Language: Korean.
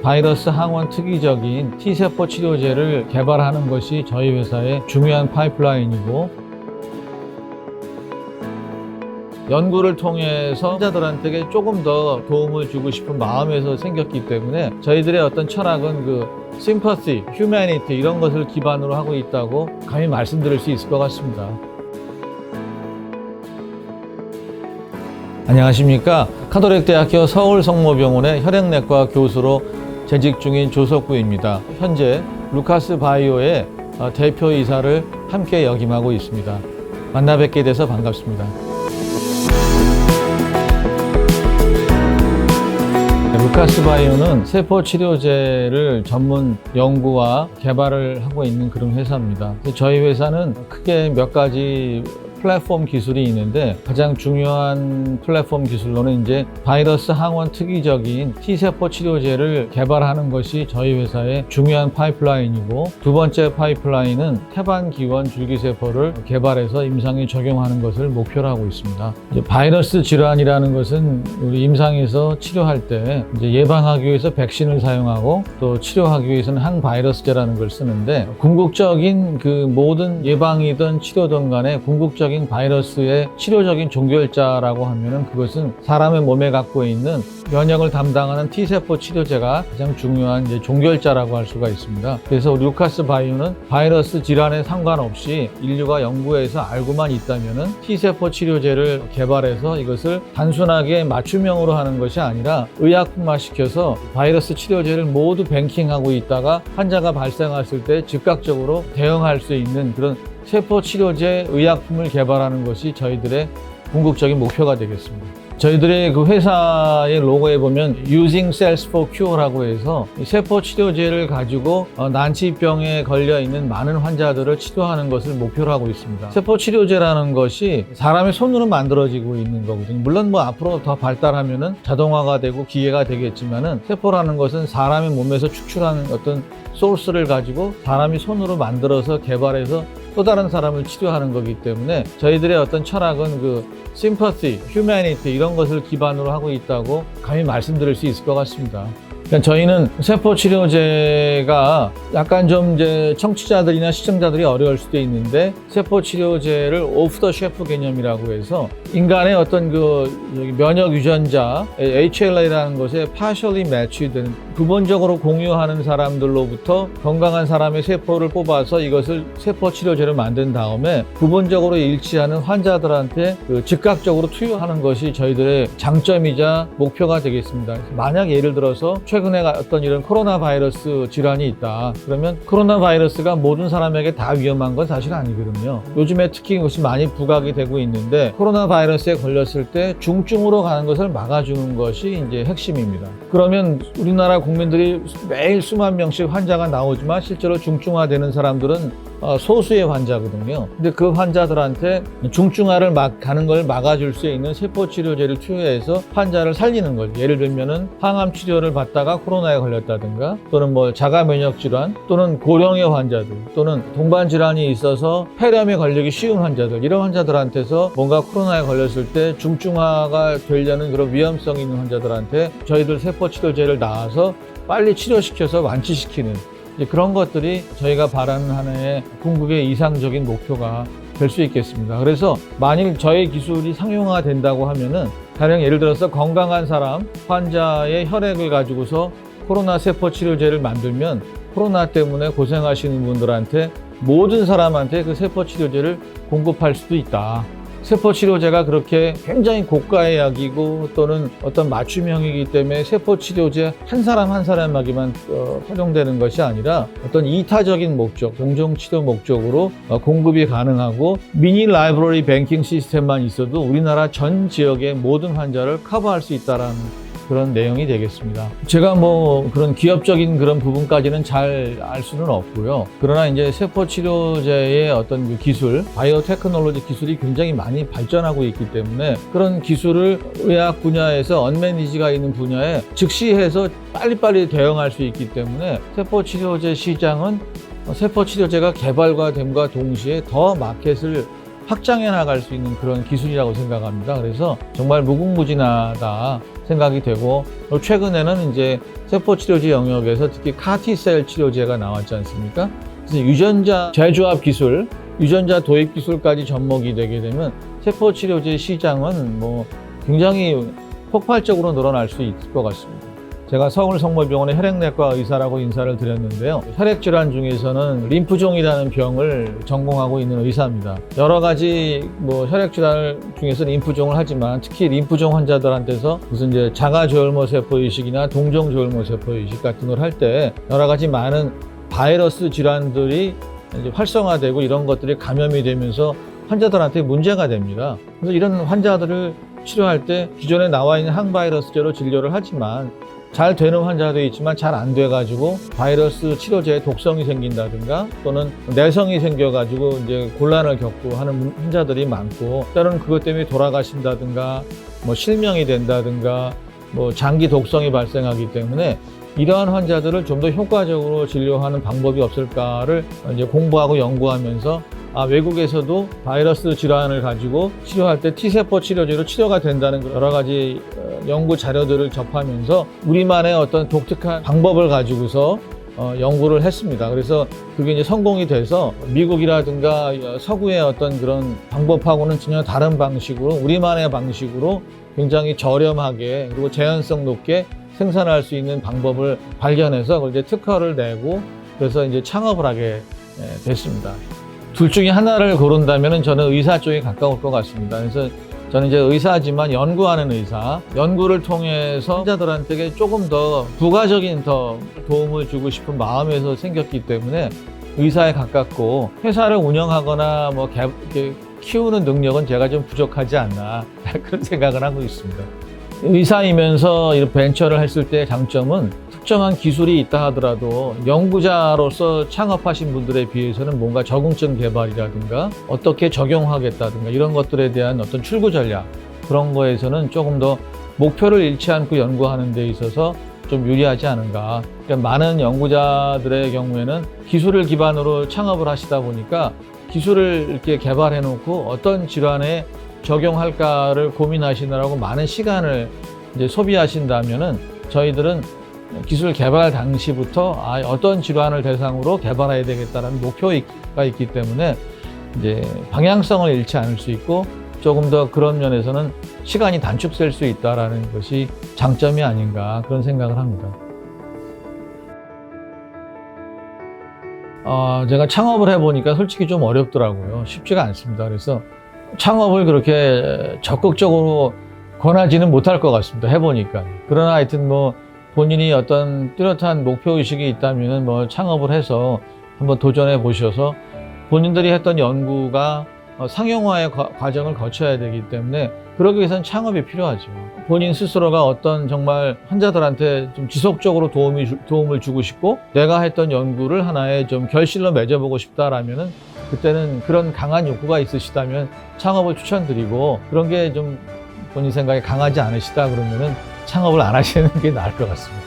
바이러스 항원 특이적인 T세포 치료제를 개발하는 것이 저희 회사의 중요한 파이프라인이고, 연구를 통해서 환자들한테 조금 더 도움을 주고 싶은 마음에서 생겼기 때문에 저희들의 어떤 철학은 sympathy, humanity 이런 것을 기반으로 하고 있다고 감히 말씀드릴 수 있을 것 같습니다. 안녕하십니까. 카톨릭대학교 서울성모병원의 혈액내과 교수로 재직 중인 조석구입니다. 현재 루카스 바이오의 대표이사를 함께 역임하고 있습니다. 만나 뵙게 돼서 반갑습니다. 루카스 바이오는 세포 치료제를 전문 연구와 개발을 하고 있는 그런 회사입니다. 저희 회사는 크게 몇 가지 플랫폼 기술이 있는데, 가장 중요한 플랫폼 기술로는 이제 바이러스 항원 특이적인 T세포 치료제를 개발하는 것이 저희 회사의 중요한 파이프라인이고, 두 번째 파이프라인은 태반기원 줄기세포를 개발해서 임상에 적용하는 것을 목표로 하고 있습니다. 이제 바이러스 질환이라는 것은 우리 임상에서 치료할 때 이제 예방하기 위해서 백신을 사용하고 또 치료하기 위해서는 항바이러스제라는 걸 쓰는데, 궁극적인 모든 예방이든 치료든 간에 궁극적인 바이러스의 치료적인 종결자라고 하면은 그것은 사람의 몸에 갖고 있는 면역을 담당하는 T세포 치료제가 가장 중요한 종결자라고 할 수가 있습니다. 그래서 우리 루카스 바이오는 바이러스 질환에 상관없이 인류가 연구해서 알고만 있다면은 T세포 치료제를 개발해서 이것을 단순하게 맞춤형으로 하는 것이 아니라 의약품화시켜서 바이러스 치료제를 모두 뱅킹하고 있다가 환자가 발생했을 때 즉각적으로 대응할 수 있는 그런 세포 치료제 의약품을 개발하는 것이 저희들의 궁극적인 목표가 되겠습니다. 저희들의 회사의 로고에 보면 Using Cells for Cure라고 해서 세포 치료제를 가지고 난치병에 걸려 있는 많은 환자들을 치료하는 것을 목표로 하고 있습니다. 세포 치료제라는 것이 사람의 손으로 만들어지고 있는 거거든요. 물론 앞으로 더 발달하면은 자동화가 되고 기계가 되겠지만은, 세포라는 것은 사람의 몸에서 축출하는 어떤 소스를 가지고 사람이 손으로 만들어서 개발해서 또 다른 사람을 치료하는 거기 때문에 저희들의 어떤 철학은 sympathy, humanity 이런 것을 기반으로 하고 있다고 감히 말씀드릴 수 있을 것 같습니다. 그러니까 저희는 세포 치료제가 약간 좀 이제 청취자들이나 시청자들이 어려울 수도 있는데, 세포 치료제를 오프 더 셰프 개념이라고 해서 인간의 어떤 면역 유전자 HLA라는 것에 partially match된, 부분적으로 공유하는 사람들로부터 건강한 사람의 세포를 뽑아서 이것을 세포 치료제로 만든 다음에 부분적으로 일치하는 환자들한테 즉각적으로 투여하는 것이 저희들의 장점이자 목표가 되겠습니다. 만약 예를 들어서 최근에 어떤 이런 코로나 바이러스 질환이 있다. 그러면 코로나 바이러스가 모든 사람에게 다 위험한 건 사실 아니거든요. 요즘에 특히 이것이 많이 부각이 되고 있는데, 코로나 바이러스에 걸렸을 때 중증으로 가는 것을 막아주는 것이 이제 핵심입니다. 그러면 우리나라 국민들이 매일 수만 명씩 환자가 나오지만 실제로 중증화되는 사람들은 소수의 환자거든요. 근데 그 환자들한테 중증화를 가는 걸 막아줄 수 있는 세포 치료제를 투여해서 환자를 살리는 걸, 예를 들면은 항암 치료를 받다가 코로나에 걸렸다든가, 또는 자가 면역 질환, 또는 고령의 환자들, 또는 동반 질환이 있어서 폐렴에 걸리기 쉬운 환자들, 이런 환자들한테서 뭔가 코로나에 걸렸을 때 중증화가 되려는 그런 위험성이 있는 환자들한테 저희들 세포 치료제를 낳아서 빨리 치료시켜서 완치시키는 그런 것들이 저희가 바라는 하나의 궁극의 이상적인 목표가 될 수 있겠습니다. 그래서 만일 저희 기술이 상용화가 된다고 하면은, 가령 예를 들어서 건강한 사람, 환자의 혈액을 가지고서 코로나 세포 치료제를 만들면 코로나 때문에 고생하시는 분들한테, 모든 사람한테 그 세포 치료제를 공급할 수도 있다. 세포 치료제가 그렇게 굉장히 고가의 약이고 또는 어떤 맞춤형이기 때문에 세포 치료제 한 사람 한 사람에게만 활용되는 것이 아니라 어떤 이타적인 목적, 공정 치료 목적으로 공급이 가능하고, 미니 라이브러리 뱅킹 시스템만 있어도 우리나라 전 지역의 모든 환자를 커버할 수 있다라는 그런 내용이 되겠습니다. 제가 그런 기업적인 그런 부분까지는 잘 알 수는 없고요. 그러나 이제 세포 치료제의 어떤 기술, 바이오 테크놀로지 기술이 굉장히 많이 발전하고 있기 때문에 그런 기술을 의학 분야에서 언맷 니즈가 있는 분야에 즉시해서 빨리빨리 대응할 수 있기 때문에 세포 치료제 시장은 세포 치료제가 개발과 됨과 동시에 더 마켓을 확장해 나갈 수 있는 그런 기술이라고 생각합니다. 그래서 정말 무궁무진하다 생각이 되고, 최근에는 이제 세포치료제 영역에서 특히 카티셀 치료제가 나왔지 않습니까? 그래서 유전자 재조합 기술, 유전자 도입 기술까지 접목이 되게 되면 세포치료제 시장은 뭐 굉장히 폭발적으로 늘어날 수 있을 것 같습니다. 제가 서울성모병원의 혈액내과 의사라고 인사를 드렸는데요. 혈액질환 중에서는 림프종이라는 병을 전공하고 있는 의사입니다. 여러 가지 혈액질환 중에서 림프종을 하지만 특히 림프종 환자들한테서 무슨 이제 자가조혈모세포이식이나 동종조혈모세포이식 같은 걸 할 때 여러 가지 많은 바이러스 질환들이 이제 활성화되고 이런 것들이 감염이 되면서 환자들한테 문제가 됩니다. 그래서 이런 환자들을 치료할 때 기존에 나와 있는 항바이러스제로 진료를 하지만 잘 되는 환자도 있지만 잘 안 돼가지고 바이러스 치료제에 독성이 생긴다든가 또는 내성이 생겨가지고 이제 곤란을 겪고 하는 환자들이 많고, 때로는 그것 때문에 돌아가신다든가 실명이 된다든가 장기 독성이 발생하기 때문에 이러한 환자들을 좀 더 효과적으로 진료하는 방법이 없을까를 이제 공부하고 연구하면서 외국에서도 바이러스 질환을 가지고 치료할 때 T세포 치료제로 치료가 된다는 여러 가지 연구 자료들을 접하면서 우리만의 어떤 독특한 방법을 가지고서 연구를 했습니다. 그래서 그게 이제 성공이 돼서 미국이라든가 서구의 어떤 그런 방법하고는 전혀 다른 방식으로, 우리만의 방식으로 굉장히 저렴하게 그리고 재현성 높게 생산할 수 있는 방법을 발견해서 그걸 이제 특허를 내고 그래서 이제 창업을 하게 됐습니다. 둘 중에 하나를 고른다면 저는 의사 쪽에 가까울 것 같습니다. 그래서 저는 이제 의사지만 연구하는 의사, 연구를 통해서 환자들한테 조금 더 부가적인 더 도움을 주고 싶은 마음에서 생겼기 때문에 의사에 가깝고, 회사를 운영하거나 키우는 능력은 제가 좀 부족하지 않나 그런 생각을 하고 있습니다. 의사이면서 이런 벤처를 했을 때 장점은 특정한 기술이 있다 하더라도 연구자로서 창업하신 분들에 비해서는 뭔가 적응증 개발이라든가 어떻게 적용하겠다든가 이런 것들에 대한 어떤 출구 전략, 그런 거에서는 조금 더 목표를 잃지 않고 연구하는 데 있어서 좀 유리하지 않은가. 그러니까 많은 연구자들의 경우에는 기술을 기반으로 창업을 하시다 보니까 기술을 이렇게 개발해 놓고 어떤 질환에 적용할까를 고민하시느라고 많은 시간을 이제 소비하신다면은, 저희들은 기술 개발 당시부터 어떤 질환을 대상으로 개발해야 되겠다라는 목표가 있기 때문에 이제 방향성을 잃지 않을 수 있고 조금 더 그런 면에서는 시간이 단축될 수 있다라는 것이 장점이 아닌가 그런 생각을 합니다. 제가 창업을 해보니까 솔직히 좀 어렵더라고요. 쉽지가 않습니다. 그래서 창업을 그렇게 적극적으로 권하지는 못할 것 같습니다. 해보니까. 그러나 하여튼 본인이 어떤 뚜렷한 목표의식이 있다면 창업을 해서 한번 도전해 보셔서 본인들이 했던 연구가 상용화의 과정을 거쳐야 되기 때문에 그러기 위해서는 창업이 필요하죠. 본인 스스로가 어떤 정말 환자들한테 좀 지속적으로 도움을 주고 싶고 내가 했던 연구를 하나의 좀 결실로 맺어보고 싶다라면은 그때는 그런 강한 욕구가 있으시다면 창업을 추천드리고, 그런 게 좀 본인 생각에 강하지 않으시다 그러면은 창업을 안 하시는 게 나을 것 같습니다.